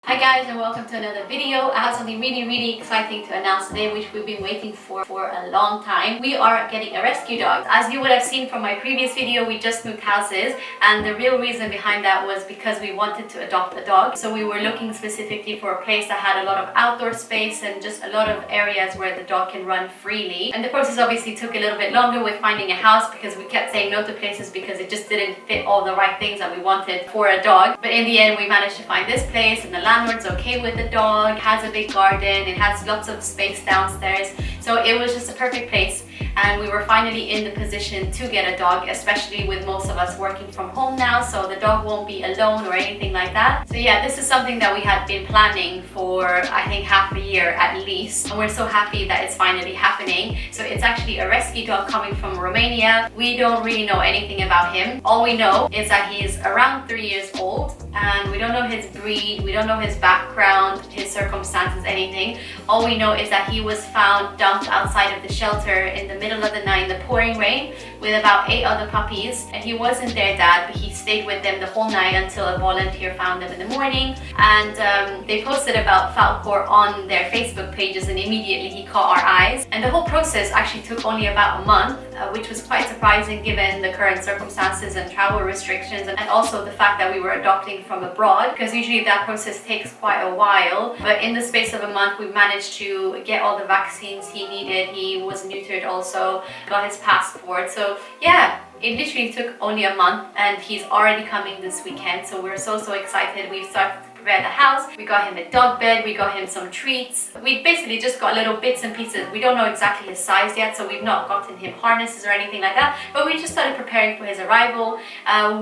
Hi guys, and welcome to another video. I have something really exciting to announce today, which we've been waiting for a long time. We are getting a rescue dog. As you would have seen from my previous video, we just moved houses, and the real reason behind that was because we wanted to adopt a dog. So we were looking specifically for a place that had a lot of outdoor space and just a lot of areas where the dog can run freely. And the process obviously took a little bit longer with finding a house because we kept saying no to places because it just didn't fit all the right things that we wanted for a dog. But in the end, we managed to find this place, and the landlord's okay with the dog, has a big garden, it has lots of space downstairs. So it was just a perfect place, and we were finally in the position to get a dog, especially with most of us working from home now, so the dog won't be alone or anything like that. So yeah, this is something that we had been planning for I think half a year at least, and we're so happy that it's finally happening. So it's actually a rescue dog coming from Romania. We don't really know anything about him. All we know is that he's around 3 years old, and we don't know his breed, we don't know his background, his circumstances, anything. All we know is that he was found dumped outside of the shelter in the middle of the night in the pouring rain with about 8 other puppies, and he wasn't their dad, but he stayed with them the whole night until a volunteer found them in the morning. And they posted about Falcor on their Facebook pages, and immediately he caught our eyes. And the whole process actually took only about a month, which was quite surprising given the current circumstances and travel restrictions, and also the fact that we were adopting from abroad, because usually that process takes quite a while. But in the space of a month, we managed to get all the vaccines he needed. He was neutered also, got his passport. So yeah, it literally took only a month, and he's already coming this weekend. So we're so excited. We've started to prepare the house. We got him a dog bed, we got him some treats. We basically just got little bits and pieces. We don't know exactly his size yet, so we've not gotten him harnesses or anything like that, but we just started preparing for his arrival.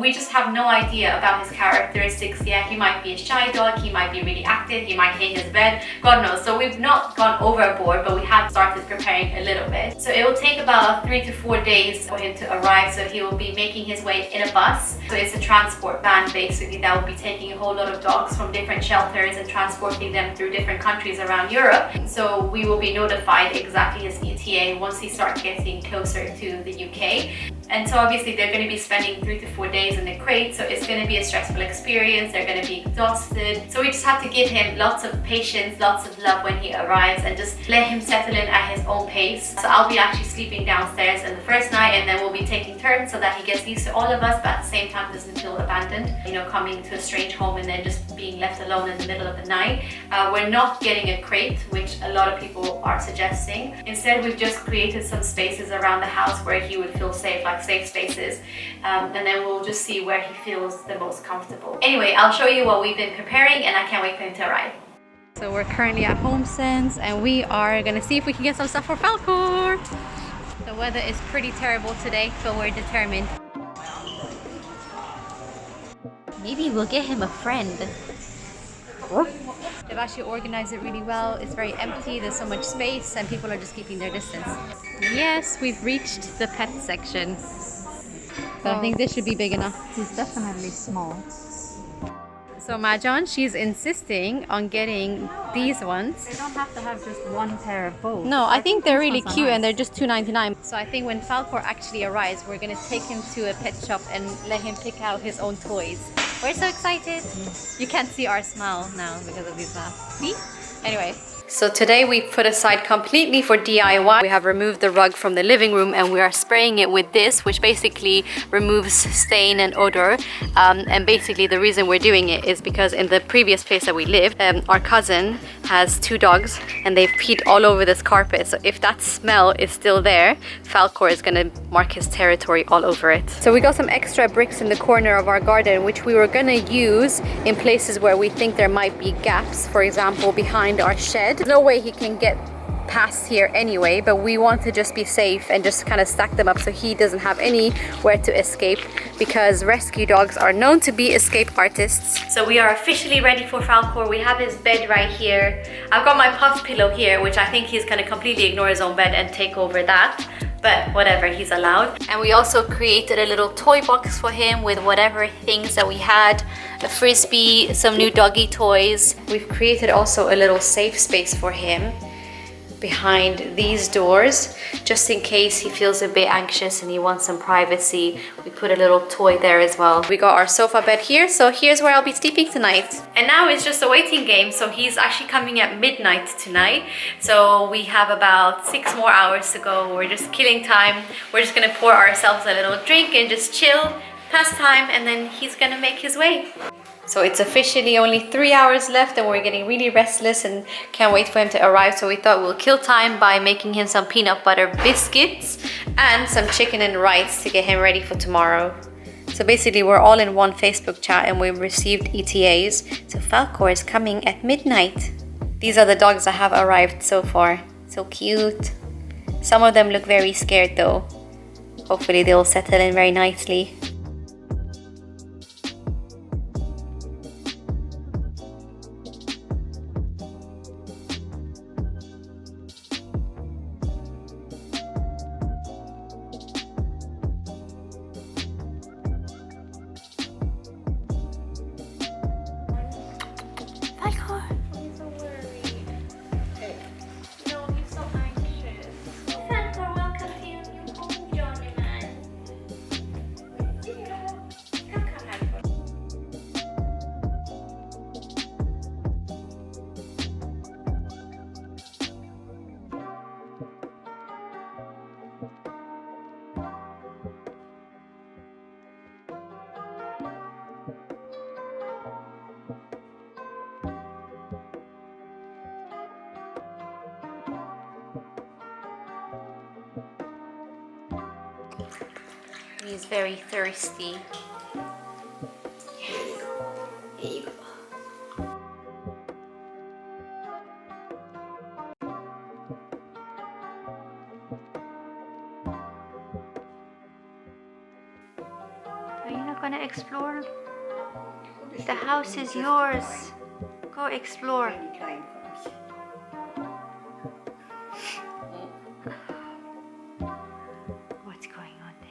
We just have no idea about his characteristics yet. He might be a shy dog, he might be really active, he might hate his bed, God knows. So we've not gone overboard, but we have started preparing a little bit. So it will take about 3 to 4 days for him to arrive. So he will be making his way in a bus. So it's a transport van basically that will be taking a whole lot of dogs from different shelters and transporting them through different countries around Europe. So we will be notified exactly his ETA once he starts getting closer to the UK. And so obviously they're going to be spending 3 to 4 days in the crate, so it's going to be a stressful experience. They're going to be exhausted. So we just have to give him lots of patience, lots of love when he arrives, and just let him settle in at his own pace. So I'll be actually sleeping downstairs in the first night, and then we'll be taking turns so that he gets used to all of us, but at the same time doesn't feel abandoned, you know, coming to a strange home and then just being left alone in the middle of the night. We're not getting a crate, which a lot of people are suggesting. Instead, we've just created some spaces around the house where he would feel safe, like safe spaces, and then we'll just see where he feels the most comfortable. Anyway, I'll show you what we've been preparing, and I can't wait for him to arrive. So we're currently at HomeSense, and we are gonna see if we can get some stuff for Falcor. The weather is pretty terrible today, but we're determined. Maybe we'll get him a friend. They've actually organized it really well. It's very empty, there's so much space, and people are just keeping their distance. Yes, we've reached the pet section. But I think this should be big enough. He's definitely small. So Mahjong, she's insisting on getting these ones. They don't have to have just one pair of both. No, I think they're really cute, and they're just $2.99. So I think when Falcor actually arrives, we're gonna take him to a pet shop and let him pick out his own toys. We're so excited. You can't see our smile now because of these masks. See? Anyway. So today we put aside completely for DIY. We have removed the rug from the living room, and we are spraying it with this, which basically removes stain and odor. And basically the reason we're doing it is because in the previous place that we lived, our cousin has 2 dogs, and they've peed all over this carpet. So if that smell is still there, Falcor is gonna mark his territory all over it. So we got some extra bricks in the corner of our garden, which we were gonna use in places where we think there might be gaps. For example, behind our shed. There's no way he can get past here anyway, but we want to just be safe and just kind of stack them up so he doesn't have anywhere to escape, because rescue dogs are known to be escape artists. So we are officially ready for Falcor. We have his bed right here. I've got my puff pillow here, which I think he's going to completely ignore his own bed and take over that. But whatever, he's allowed. And we also created a little toy box for him with whatever things that we had. A frisbee, some new doggy toys. We've created also a little safe space for him behind these doors just in case he feels a bit anxious and he wants some privacy. We put a little toy there as well. We got our sofa bed here, so here's where I'll be sleeping tonight. And now it's just a waiting game, so he's actually coming at midnight tonight. So we have about 6 more hours to go. We're just killing time. We're just gonna pour ourselves a little drink and just chill, pass time, and then he's gonna make his way. So it's officially only 3 hours left and we're getting really restless and can't wait for him to arrive. So we thought we'll kill time by making him some peanut butter biscuits and some chicken and rice to get him ready for tomorrow. So basically we're all in one Facebook chat and we've received ETAs. So Falcor is coming at midnight. These are the dogs that have arrived so far. So cute. Some of them look very scared though. Hopefully they'll settle in very nicely. Falcor. He's so worried. Hey. No, he's so anxious. Falcor, welcome to your new home, Johnny man. Come, Falcor. He's very thirsty. Here you go. Here you go. Are you not gonna explore? The house is yours. Go explore. What's going on there?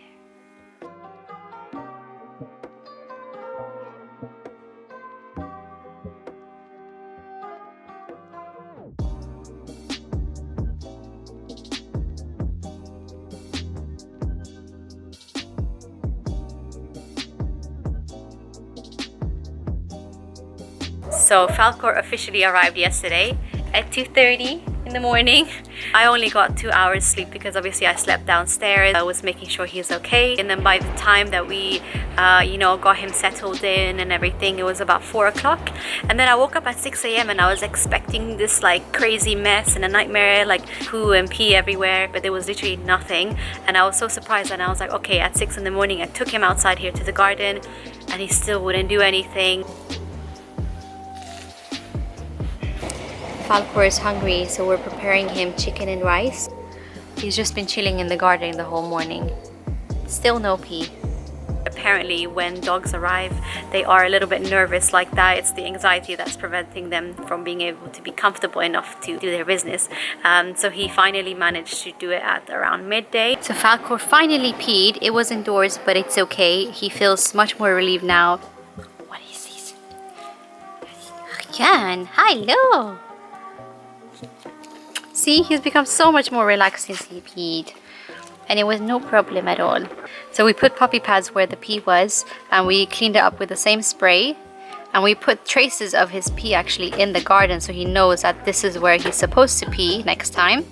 So Falcor officially arrived yesterday at 2:30 in the morning. I only got 2 hours sleep because obviously I slept downstairs. I was making sure he's okay. And then by the time that we, got him settled in and everything, it was about 4 o'clock. And then I woke up at 6 a.m. and I was expecting this like crazy mess and a nightmare, like poo and pee everywhere, but there was literally nothing. And I was so surprised and I was like, okay, at 6 in the morning, I took him outside here to the garden and he still wouldn't do anything. Falcor is hungry, so we're preparing him chicken and rice. He's just been chilling in the garden the whole morning. Still no pee. Apparently when dogs arrive, they are a little bit nervous like that. It's the anxiety that's preventing them from being able to be comfortable enough to do their business. So he finally managed to do it at around midday. So Falcor finally peed. It was indoors, but it's okay. He feels much more relieved now. What is this? Jan, hello! See, he's become so much more relaxed since he peed. And it was no problem at all. So we put puppy pads where the pee was and we cleaned it up with the same spray. And we put traces of his pee actually in the garden so he knows that this is where he's supposed to pee next time.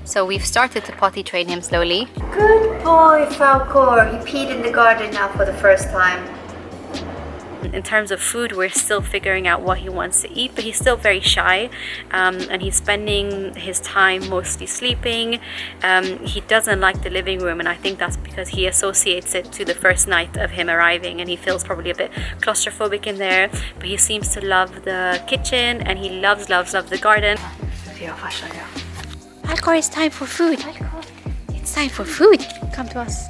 So we've started to potty train him slowly. Good boy, Falcor. He peed in the garden now for the first time. In terms of food, we're still figuring out what he wants to eat, but he's still very shy, and he's spending his time mostly sleeping. He doesn't like the living room, and I think that's because he associates it to the first night of him arriving, and he feels probably a bit claustrophobic in there. But he seems to love the kitchen, and he loves the garden. Falcor, it's time for food. Falcor, it's time for food. Come to us.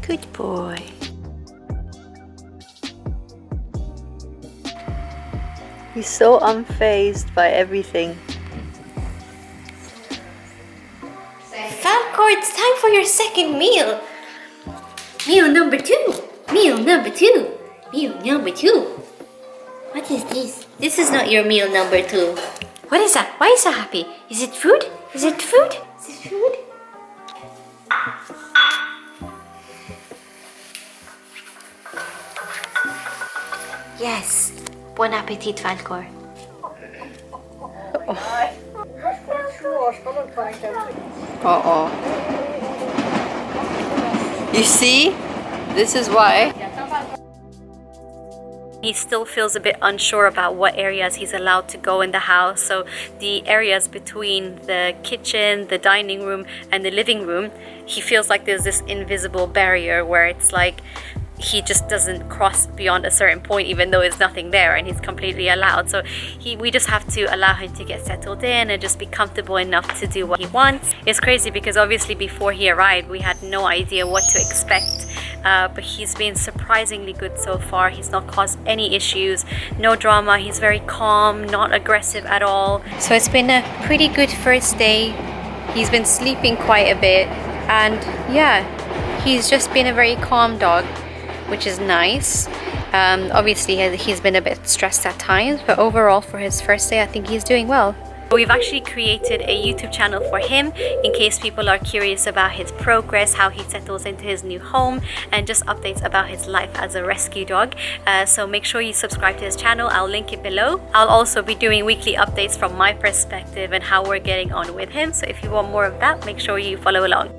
Good boy. He's so unfazed by everything. Falcor, it's time for your second meal. Meal number 2. Meal number 2. Meal number 2. What is this? This is not your meal number 2. What is that? Why is so happy? Is it food? Is it food? Is it food? Yes. Bon appetit, Falcor. Uh-oh. You see? This is why. He still feels a bit unsure about what areas he's allowed to go in the house. So the areas between the kitchen, the dining room, and the living room, he feels like there's this invisible barrier where it's like he just doesn't cross beyond a certain point, even though there's nothing there, and he's completely allowed. So we just have to allow him to get settled in and just be comfortable enough to do what he wants. It's crazy because obviously before he arrived we had no idea what to expect, but he's been surprisingly good so far. He's not caused any issues, no drama. He's very calm, not aggressive at all. So it's been a pretty good first day. He's been sleeping quite a bit, and yeah, he's just been a very calm dog, which is nice. Obviously he's been a bit stressed at times, but overall for his first day I think he's doing well. We've actually created a YouTube channel for him in case people are curious about his progress, how he settles into his new home, and just updates about his life as a rescue dog. So make sure you subscribe to his channel. I'll link it below. I'll also be doing weekly updates from my perspective and how we're getting on with him. So if you want more of that, make sure you follow along.